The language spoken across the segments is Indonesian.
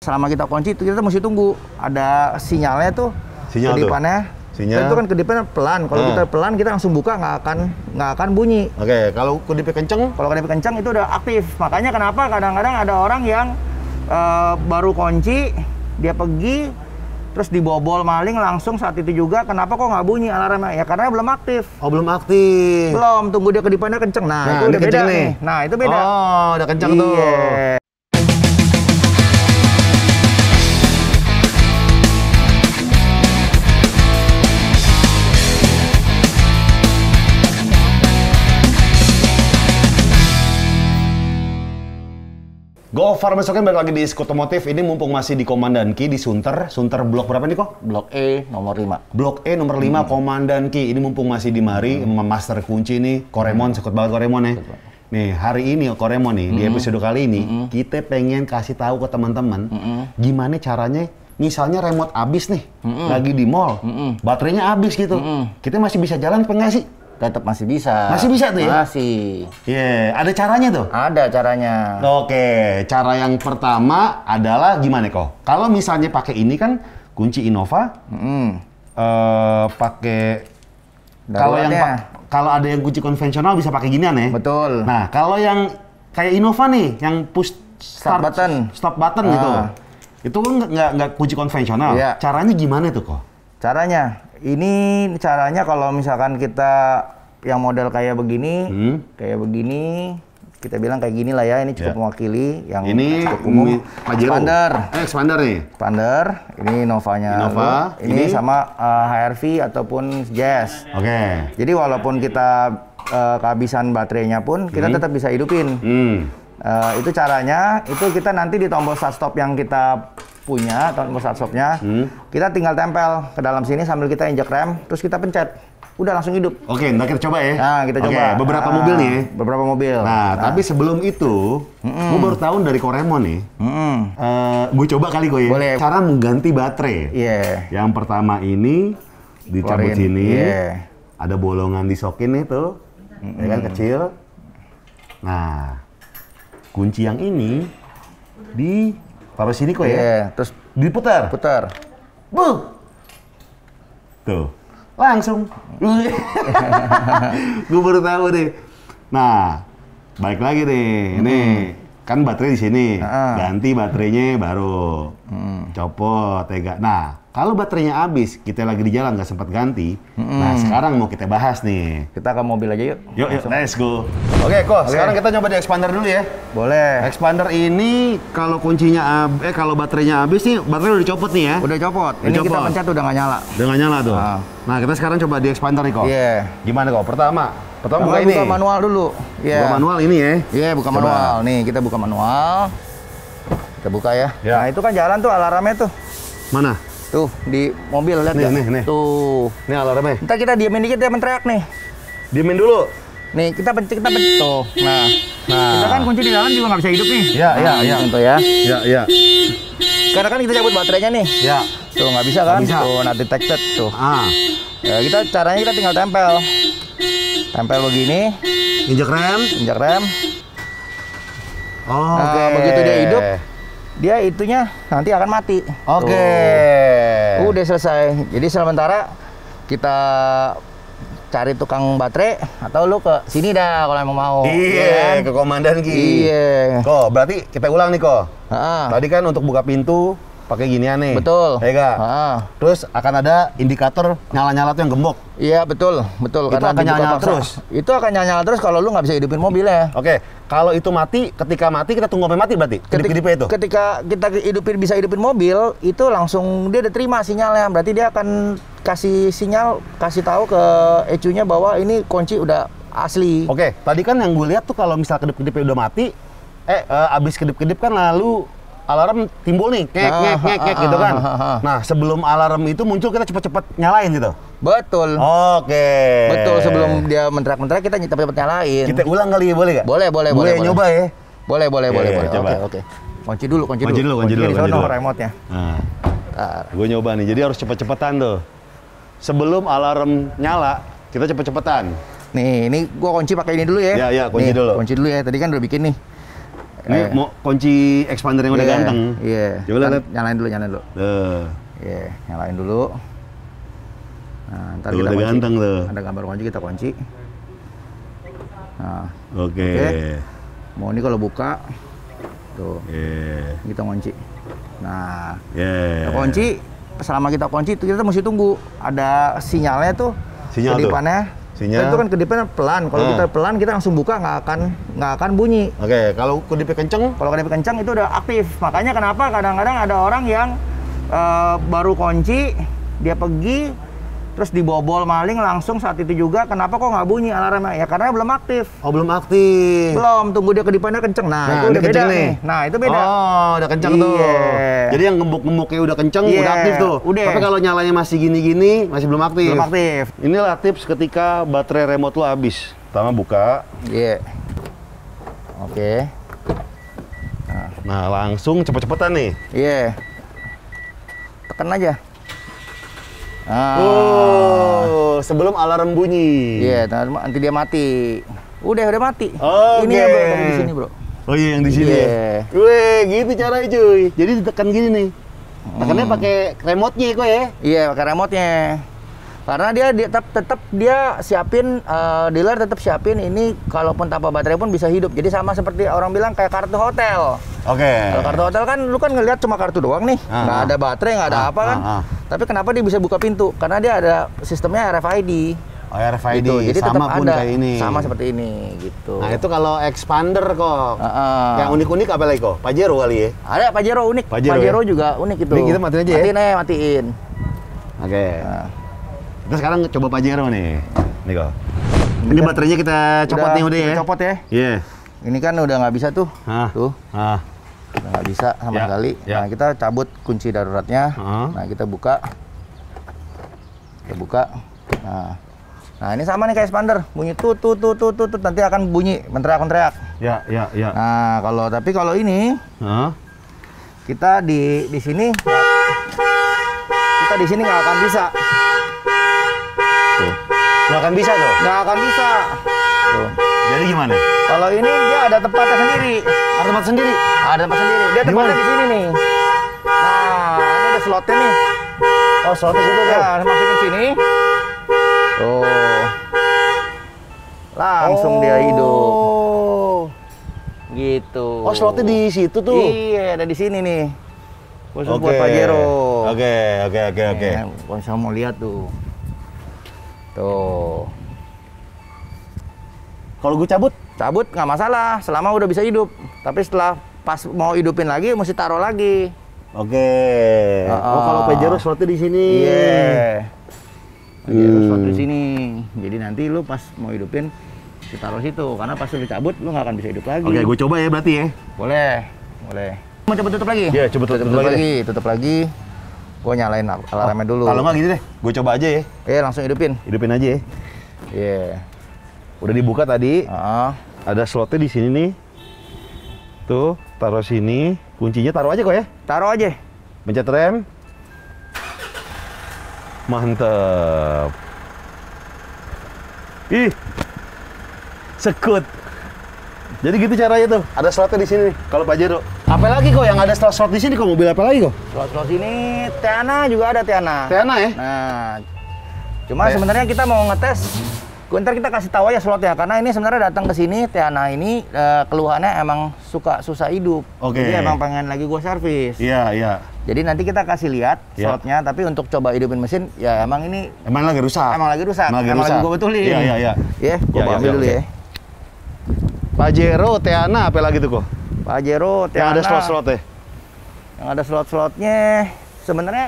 selama kita kunci itu kita mesti tunggu ada sinyalnya tuh. Sinyal kedipannya. Sinyal. Itu kan kedipannya pelan. Kalau kita pelan kita langsung buka nggak akan bunyi. Oke, kalau kedipnya kenceng? Kalau kedipnya kenceng itu udah aktif. Makanya kenapa kadang-kadang ada orang yang baru kunci dia pergi terus dibobol maling langsung saat itu juga. Kenapa kok nggak bunyi alarmnya? Ya karena belum aktif. Oh, belum aktif. Belum, tunggu dia kedipannya kenceng. Nah itu udah beda nih. Nah itu beda. Oh, udah kenceng tuh. Gofar besokin balik lagi di Skotomotif. Ini mumpung masih di Komandan Ki di Sunter. Sunter blok berapa nih kok? Blok E nomor 5. Blok E nomor 5 Komandan Ki. Ini mumpung masih di mari master kunci nih. Koremon, sekut banget Koremon ya. Nih, hari ini Koremon nih di episode kali ini kita pengen kasih tahu ke teman-teman gimana caranya misalnya remote habis nih. Lagi di mall. Baterainya habis gitu. Kita masih bisa jalan apa enggak sih? Tetap masih bisa. Masih bisa tuh ya? Masih. Iya, ada caranya tuh? Ada caranya. Oke, cara yang pertama adalah gimana kok? Kalau misalnya pakai ini kan kunci Innova, pakai kalau ada yang kunci konvensional bisa pakai ginian ya? Betul. Nah, kalau yang kayak Innova nih, yang push stop button gitu, itu kan nggak kunci konvensional. Iya. Caranya gimana tuh kok? Caranya, ini caranya kalau misalkan kita yang model kayak begini, kita bilang kayak gini lah ya, ini cukup mewakili yang ini cukup umum. Expander nih. Expander, ini Innova, ini sama HRV ataupun Jazz. Oke. Jadi walaupun kita kehabisan baterainya pun, kita tetap bisa hidupin. Itu caranya, itu kita nanti di tombol start stop yang kita punya, tombol start stopnya, kita tinggal tempel ke dalam sini sambil kita injek rem, terus kita pencet, udah langsung hidup. Oke, nah kita coba ya. Nah, kita coba. Beberapa mobil nih. Beberapa mobil. Nah, tapi sebelum itu, gue baru tahu dari Koremon nih. Gue coba kali gue ya. Boleh. Cara mengganti baterai. Iya. Yang pertama ini dicabut sini. Ada bolongan di sokin itu, ya kan kecil. Nah, kunci yang ini taruh sini kok ya. Terus diputar. putar. Tuh. Langsung. Gue baru tahu deh. Nah, balik lagi deh. Ini kan baterai di sini. Ganti baterainya baru. Copot, tega. Nah, kalau baterainya habis, kita lagi di jalan nggak sempat ganti. Nah, sekarang mau kita bahas nih. Kita ke mobil aja yuk. Yuk, let's go. Oke, kok. Sekarang kita coba di expander dulu ya. Boleh. Expander ini kalau kalau baterainya habis nih, baterai udah dicopot nih ya. Udah copot. Ini kita pencet udah nggak nyala. Udah nggak nyala tuh. Nah, kita sekarang coba di expander nih kok. Iya. Gimana kok? Pertama buka ini. Buka manual dulu. Buka manual ini ya. Iya, buka manual. Nih, kita buka manual. Kita buka ya. Nah, itu kan jalan tuh alarmnya tuh. Mana? Tuh, di mobil, lihat nggak? Nih. Tuh. Ini alarmnya. Ntar kita diemin dikit ya, menteriak nih. Diemin dulu. Nih, kita pencet. Tuh. Nah. Kita kan kunci di dalam juga nggak bisa hidup nih. Iya. Contoh ya. Iya. Karena kan kita cabut baterainya nih. Iya. Tuh, nggak bisa kan? Bisa. Tuh, not detected tuh. Ya, Caranya kita tinggal tempel. Tempel begini. Injek rem. Oke. Begitu dia hidup, dia itunya nanti akan mati. Oke. Udah selesai. Jadi sementara kita cari tukang baterai atau lu ke sini dah kalau emang mau. Iya, ke Komandan Ki. Iya. Kok, berarti kita ulang nih kok. Tadi kan untuk buka pintu pakai ginian nih. Betul. Ya enggak? Terus akan ada indikator nyala-nyala tuh yang gembok. Iya, betul. Itu akan nyala-nyala terus? Itu akan nyala-nyala terus kalau lu nggak bisa hidupin mobilnya. Oke, kalau itu mati, ketika mati kita tunggu sampai mati berarti? Kedip-kedipnya itu? Ketika kita bisa hidupin mobil, itu langsung dia udah terima sinyalnya. Berarti dia akan kasih sinyal, kasih tahu ke ECU-nya bahwa ini kunci udah asli. Oke, tadi kan yang gue lihat tuh kalau misal kedip-kedipnya udah mati, abis kedip-kedip kan lalu alarm timbul nih, ngek gitu kan. Nah, sebelum alarm itu muncul kita cepet-cepet nyalain gitu. Betul. Oke. Betul, sebelum dia menterak-menterak kita cepet-cepet nyalain. Kita ulang kali ya, boleh nggak? Boleh. Boleh nyoba ya? Boleh. Coba. Oke. Kunci dulu. Kunci dulu. Remote-nya. Nah, gue nyoba nih, jadi harus cepet-cepetan tuh. Sebelum alarm nyala, kita cepet-cepetan. Nih, ini gua kunci pakai ini dulu ya. Iya, kunci dulu. Kunci dulu ya, tadi kan udah bikin nih. Ini mau kunci expander yang udah ganteng. Iya. Coba lihat. Nyalain dulu. Iya, nyalain dulu. Nah, ntar tuh, kita udah kunci. ganteng tuh. Ada gambar kunci, kita kunci. Nah, Oke. Mau ini kalau buka, tuh, kita kunci. Nah, kita kunci. Selama kita kunci, itu kita mesti tunggu. Ada sinyalnya tuh. Sinyal kedipannya. Sinyal. Itu kan kedipnya pelan. Kalau kita pelan, kita langsung buka, nggak akan bunyi. Oke, kalau kedipnya kenceng? Kalau kedipnya kenceng itu udah aktif. Makanya kenapa kadang-kadang ada orang yang baru kunci, dia pergi, terus dibobol maling langsung saat itu juga. Kenapa kok nggak bunyi alarmnya? Ya karena belum aktif. Oh, belum aktif. Belum, tunggu dia kedipannya kenceng. Nah, itu udah beda nih. Nah, itu beda. Oh, udah kenceng tuh. Jadi yang gembuk-gembuknya udah kenceng, udah aktif tuh. Udah. Tapi kalau nyalanya masih gini-gini, masih belum aktif. Belum aktif. Inilah tips ketika baterai remote lo habis. Pertama buka. Iya. Oke. Nah, langsung cepet-cepetan nih. Iya. Tekan aja. Oh, sebelum alarm bunyi. Iya, nanti dia mati. Udah mati. Oke. Ini ya, Bro, yang di sini, Bro. Oh iya, yang di sini. Iya. Wih, gitu caranya, cuy. Jadi ditekan gini nih. Tekannya pakai remote-nya kok ya? Iya, pakai remote-nya. Karena dia tetap dia siapin, dealer tetap siapin ini kalaupun tanpa baterai pun bisa hidup. Jadi sama seperti orang bilang kayak kartu hotel. Oke. Kalau kartu hotel kan lu kan ngelihat cuma kartu doang nih, nggak ada baterai, nggak ada apa kan. Tapi kenapa dia bisa buka pintu? Karena dia ada sistemnya RFID. Oh, RFID. Gitu. Jadi sama tetap pun ada, kayak ini. sama seperti ini gitu. Nah, itu kalau expander kok. Yang unik-unik apa lagi kok? Pajero kali ya? Ada Pajero unik. Pajero ya? Juga unik itu. Ini kita matiin aja ya? Matiin. Oke. Kita sekarang coba Pajero nih. Nih kok. Ini baterainya kita copot nih udah ya? Kita copot ya. Iya. Ini kan udah nggak bisa tuh. Tuh. Udah nggak bisa sama sekali. Nah, kita cabut kunci daruratnya. Nah, kita buka. Nah, ini sama nih kayak expander. Bunyi tut nanti akan bunyi menteriak. Ya. Nah, kalau ini kita di sini nggak akan bisa. Tuh. Nggak akan bisa tuh? Nggak akan bisa. Tuh. Jadi gimana? Kalau ini dia ada tempatnya sendiri. Ada tempat sendiri? Ada tempat sendiri. Dia tempatnya di sini nih. Nah, ini ada slotnya nih. Oh, slotnya situ tuh? Ya, masukin sini. Tuh. Langsung dia hidup. Gitu. Oh, slotnya di situ tuh? Iya, ada di sini nih. Khusus buat Pajero. Oke. Kalau saya mau lihat tuh. Tuh. Kalau gue cabut? Cabut nggak masalah, selama udah bisa hidup. Tapi setelah pas mau hidupin lagi, mesti taruh lagi. Oke. Oh, kalau Pajero slotnya di sini. Iya. Pajero slot di sini. Jadi nanti lu pas mau hidupin, ditaruh situ. Karena pas lu cabut, lu nggak akan bisa hidup lagi. Oke, gue coba ya berarti ya? Boleh. Mau coba tutup lagi? Iya, coba tutup lagi. Gue nyalain alarmnya dulu. Kalau nggak gini deh, gue coba aja ya. Iya, langsung hidupin. Hidupin aja ya. Iya. Udah dibuka tadi. Ada slotnya di sini nih. Tuh, taruh sini. Kuncinya taruh aja kok ya. Taruh aja. Pencet rem. Mantep. Ih, sekut. Jadi gitu caranya tuh. Ada slotnya di sini nih. Kalau Pajero. Apa lagi kok yang ada slot di sini kok? Mobil apa lagi kok? Slot sini Teana juga ada Teana. Teana ya? Nah, cuma sebenarnya kita mau ngetes. Ntar kita kasih tahu aja slotnya karena ini sebenarnya datang ke sini Teana ini keluhannya emang susah hidup. Oke. Jadi emang pengen lagi gua servis. Iya. Jadi nanti kita kasih lihat slotnya, tapi untuk coba hidupin mesin ya emang ini emang lagi rusak. Emang lagi gua betulin. Iya. Ya, gua ambil dulu ya. Pajero, Teana, apa lagi tuh kok? Pajero, Teana. Yang ada slot-slotnya? Yang ada slot-slotnya sebenarnya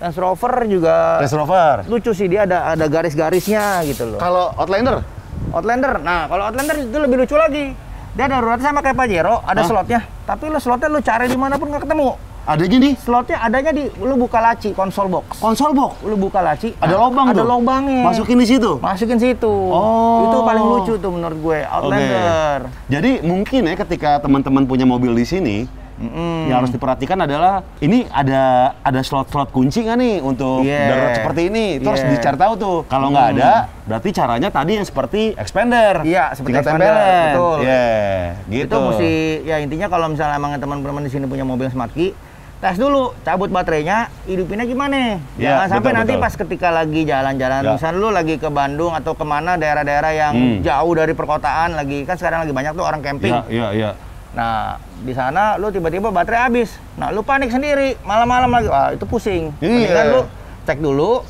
Range Rover juga Range Rover? Lucu sih, dia ada garis-garisnya gitu loh. Kalau Outlander? Outlander, nah kalau Outlander itu lebih lucu lagi. Dia ada ruratnya sama kayak Pajero, ada slotnya. Tapi slotnya lu cari dimanapun nggak ketemu. Adanya di? Slotnya adanya di, lu buka laci, konsol box. Konsol box? Lu buka laci, ada lubang tuh? Ada lubangnya. Masukin di situ? Masukin situ. Oh. Itu paling lucu tuh menurut gue, Outlander. Jadi mungkin ya ketika teman-teman punya mobil di sini, Yang harus diperhatikan adalah ini ada slot-slot kunci nggak nih untuk darurat seperti ini. Itu harus dicari tahu tuh. Kalau nggak ada, berarti caranya tadi yang seperti expander. Iya, seperti tinggal expander. tempelin. Betul. Gitu. Itu mesti, ya intinya kalau misalnya emang teman-teman di sini punya mobil smart key, tes dulu, cabut baterainya, hidupinnya gimana? Jangan sampai nanti pas ketika lagi jalan-jalan, misalnya lu lagi ke Bandung atau kemana daerah-daerah yang jauh dari perkotaan, kan sekarang lagi banyak tuh orang camping. Iya. Nah, di sana lu tiba-tiba baterai habis. Nah, lu panik sendiri, malam-malam lagi. Wah, itu pusing. Mendingan lu cek dulu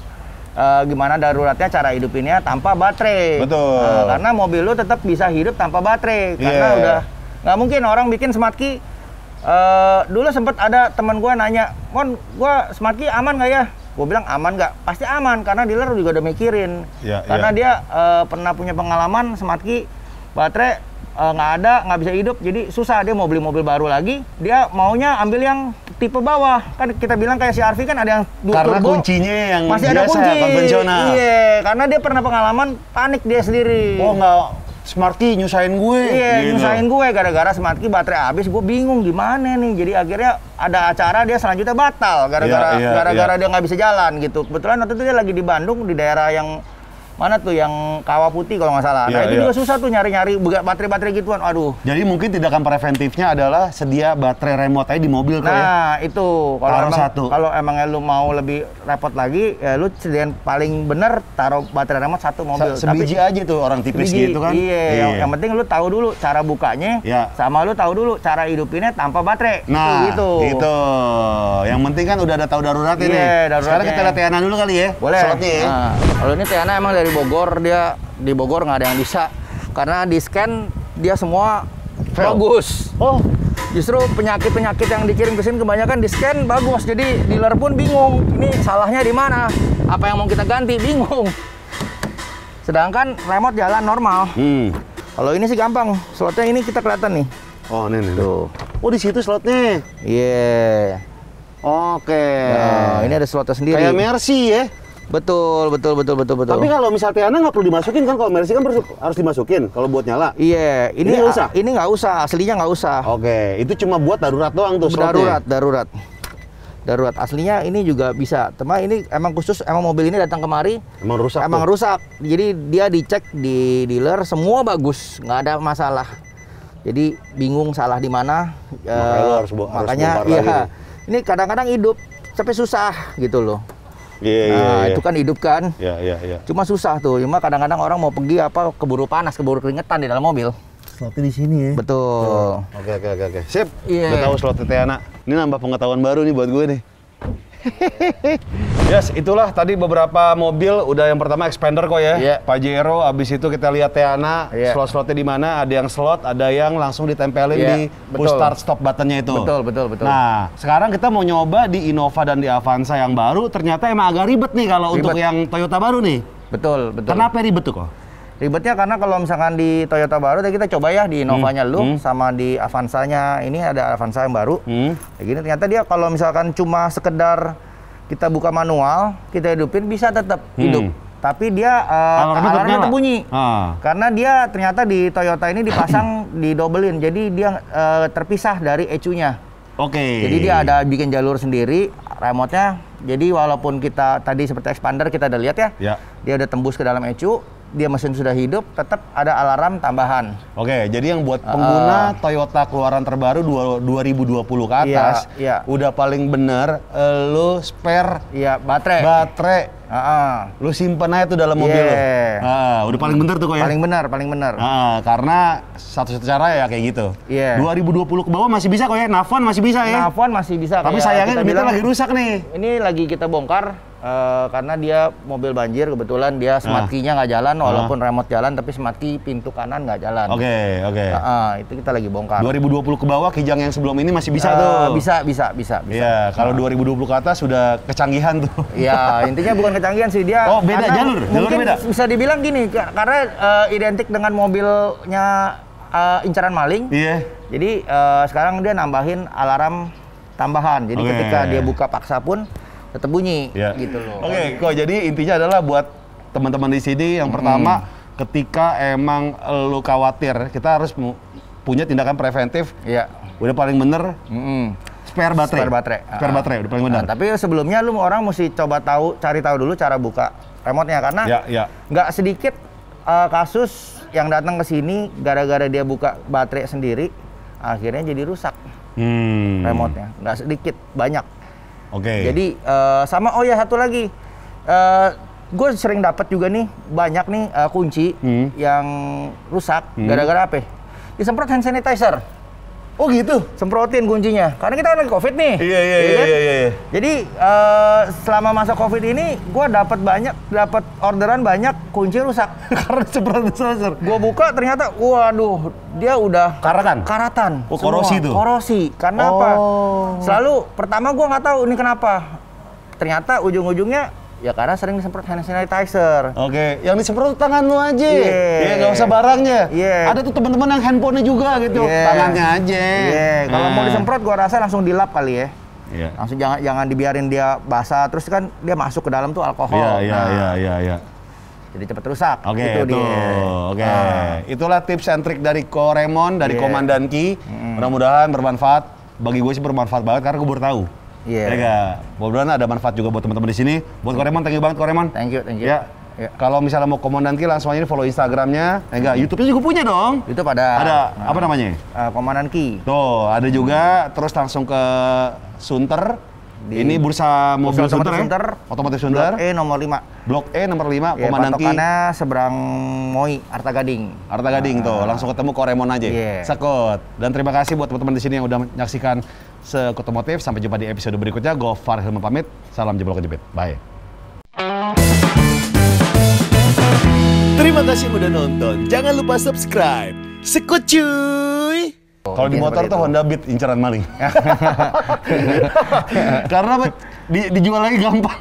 gimana daruratnya, cara hidupinnya tanpa baterai. Betul. Karena mobil lu tetap bisa hidup tanpa baterai. Karena udah nggak mungkin orang bikin smart key. Dulu sempet ada teman gua nanya, "Mon, gua smart key aman nggak ya?" Gua bilang aman nggak? Pasti aman, karena dealer juga udah mikirin. Karena dia pernah punya pengalaman smart key baterai nggak ada, nggak bisa hidup, jadi susah. Dia mau beli mobil baru lagi, dia maunya ambil yang tipe bawah. Kan kita bilang kayak si RV kan ada yang karena turbo, kuncinya yang masih biasa, ada kunci konvensional. Iya, karena dia pernah pengalaman, panik dia sendiri. Oh nggak, smart key nyusahin gue. Iya, nyusahin gue gara-gara smart key baterai habis. Gue bingung gimana nih. Jadi akhirnya ada acara dia selanjutnya batal gara-gara dia nggak bisa jalan gitu. Kebetulan waktu itu dia lagi di Bandung, di daerah yang mana tuh, yang Kawah Putih kalau nggak salah. Nah itu juga susah tuh nyari-nyari baterai-baterai gituan. Aduh. Jadi mungkin tindakan preventifnya adalah sedia baterai remote aja di mobil kok ya. Nah itu kalau emang lu mau lebih repot lagi, ya lu sediain paling bener taruh baterai remote satu mobil. Sebiji aja tuh orang tipis gitu kan. Iya. Yang penting lu tahu dulu cara bukanya, sama lu tahu dulu cara hidupinnya tanpa baterai. Nah gitu. Yang penting kan udah ada tahu daruratnya nih. Sekarang kita lihat Tiana dulu kali ya. Boleh. Slotnya ya. Nah, kalau ini Tiana emang dari Bogor, dia di Bogor nggak ada yang bisa karena di scan dia semua bagus. Oh, justru penyakit yang dikirim ke sini kebanyakan di scan bagus, jadi dealer pun bingung ini salahnya di mana, apa yang mau kita ganti, bingung. Sedangkan remote jalan normal. Kalau ini sih gampang, slotnya ini kita kelihatan nih. Oh nih tuh. Oh di situ slotnya. Iya. Oke. Nah, ini ada slotnya sendiri. Kayak Mercy ya. Betul. Tapi kalau misal Tiana nggak perlu dimasukin kan, kalau Mercy kan harus dimasukin kalau buat nyala. Iya, ini nggak usah. Ini nggak usah, aslinya nggak usah. Oke, itu cuma buat darurat doang tuh slotnya. Darurat. Aslinya ini juga bisa. Cuma ini emang khusus, emang mobil ini datang kemari. Emang rusak. Jadi dia dicek di dealer, semua bagus, nggak ada masalah. Jadi bingung salah di mana. Makanya iya. Ini kadang-kadang hidup sampai susah gitu loh. Itu kan hidup kan. Iya. Cuma susah tuh. Cuma kadang-kadang orang mau pergi keburu panas, keburu keringetan di dalam mobil. Slotnya di sini ya. Betul. Oke. Sip. Iya. Udah tahu slotnya Tiana. Ini nambah pengetahuan baru nih buat gue nih. Yes, itulah tadi beberapa mobil. Udah yang pertama expander kok ya, Pajero. Abis itu kita lihat Tiana, slot-slotnya di mana. Ada yang slot, ada yang langsung ditempelin di push start stop buttonnya itu. Betul. Nah, sekarang kita mau nyoba di Innova dan di Avanza yang baru. Ternyata emang agak ribet nih kalau untuk yang Toyota baru nih. Betul. Kenapa ribet tuh kok? Ribetnya karena kalau misalkan di Toyota baru, kita coba ya di Innovanya sama di Avanzanya. Ini ada Avanza yang baru. Kayak gini ternyata dia kalau misalkan cuma sekedar kita buka manual, kita hidupin bisa tetap hidup. Tapi dia alarmnya terbunyi. Karena dia ternyata di Toyota ini dipasang didobelin. Jadi dia terpisah dari ECU-nya. Oke. Jadi dia ada bikin jalur sendiri remote-nya. Jadi walaupun kita tadi seperti expander kita udah lihat ya. Dia udah tembus ke dalam ECU. Dia mesin sudah hidup, tetap ada alarm tambahan. Oke, jadi yang buat pengguna Toyota keluaran terbaru 2020 ke atas, udah paling bener lu spare baterai. Lu simpen aja tuh dalam mobil lu. Udah paling bener tuh kok ya? Paling bener. Karena satu-satu cara ya kayak gitu. 2020 ke bawah masih bisa kok ya, Navon masih bisa ya? Navon masih bisa. Tapi sayangnya kita lagi rusak nih. Ini lagi kita bongkar. Karena dia mobil banjir, kebetulan dia smart key-nya nggak jalan, walaupun remote jalan, tapi smart key pintu kanan nggak jalan. Oke. Itu kita lagi bongkar. 2020 ke bawah, Kijang yang sebelum ini masih bisa tuh? Bisa. Iya, kalau 2020 ke atas sudah kecanggihan tuh. Iya, intinya bukan kecanggihan sih dia. Oh, beda jalur beda. Bisa dibilang gini, karena identik dengan mobilnya incaran maling. Iya. Jadi sekarang dia nambahin alarm tambahan. Jadi ketika dia buka paksa pun tetap bunyi, gitu loh. Oke, kok jadi intinya adalah buat teman-teman di sini yang pertama, ketika emang lu khawatir, kita harus punya tindakan preventif. udah paling bener. Spare baterai. Spare baterai udah paling benar. Nah, tapi sebelumnya lu orang mesti coba cari tahu dulu cara buka remote-nya karena nggak sedikit kasus yang datang ke sini gara-gara dia buka baterai sendiri akhirnya jadi rusak remote-nya. Nggak sedikit, banyak. Jadi sama satu lagi. Gue sering dapat juga nih banyak nih kunci yang rusak gara-gara apa? Disemprot hand sanitizer. Oh gitu? Semprotin kuncinya. Karena kita lagi COVID nih. Iya. Jadi selama masa COVID ini gue dapat orderan banyak kunci rusak karena semprot sanitizer. Gue buka ternyata waduh, dia udah karatan. Oh, korosi tuh. Korosi. Karena apa? Selalu pertama gue nggak tahu ini kenapa. Ternyata ujung-ujungnya ya karena sering disemprot hand sanitizer. Yang disemprot tangan lu aja. Nggak usah barangnya. Ada tuh teman-teman yang handphonenya juga gitu. Tangannya aja. Kalau mau disemprot gua rasa langsung dilap kali ya. Langsung jangan dibiarin dia basah terus kan dia masuk ke dalam tuh alkohol. Iya. Jadi cepat rusak. Itulah tips and trik dari Koremon, dari Komandan Ki. Mudah-mudahan bermanfaat. Bagi gue sih bermanfaat banget karena gue baru tahu. Mudah-mudahan ada manfaat juga buat teman-teman di sini. Buat Koremon, thank you banget Koremon. Thank you. Ya. Kalau misalnya mau Komandan Ki langsung aja follow Instagramnya. YouTube-nya juga punya dong. YouTube ada apa namanya? Komandan Ki. Tuh, ada juga. Terus langsung ke Sunter. Ini bursa mobil Sunter. Otomotif Sunter. Blok E nomor 5. Blok E nomor 5 Komandan Ki. Patokannya seberang Moi, Arta Gading. Tuh, langsung ketemu Koremon aja. Sekut. Dan terima kasih buat teman-teman di sini yang udah menyaksikan Sekut Otomotif. Sampai jumpa di episode berikutnya. Gofar Hilman pamit. Salam jeblok kejepit. Bye. Terima kasih udah nonton. Jangan lupa subscribe. Sekut cuy. Kalau di motor tuh Honda Beat inceran maling. Karena dijual lagi gampang.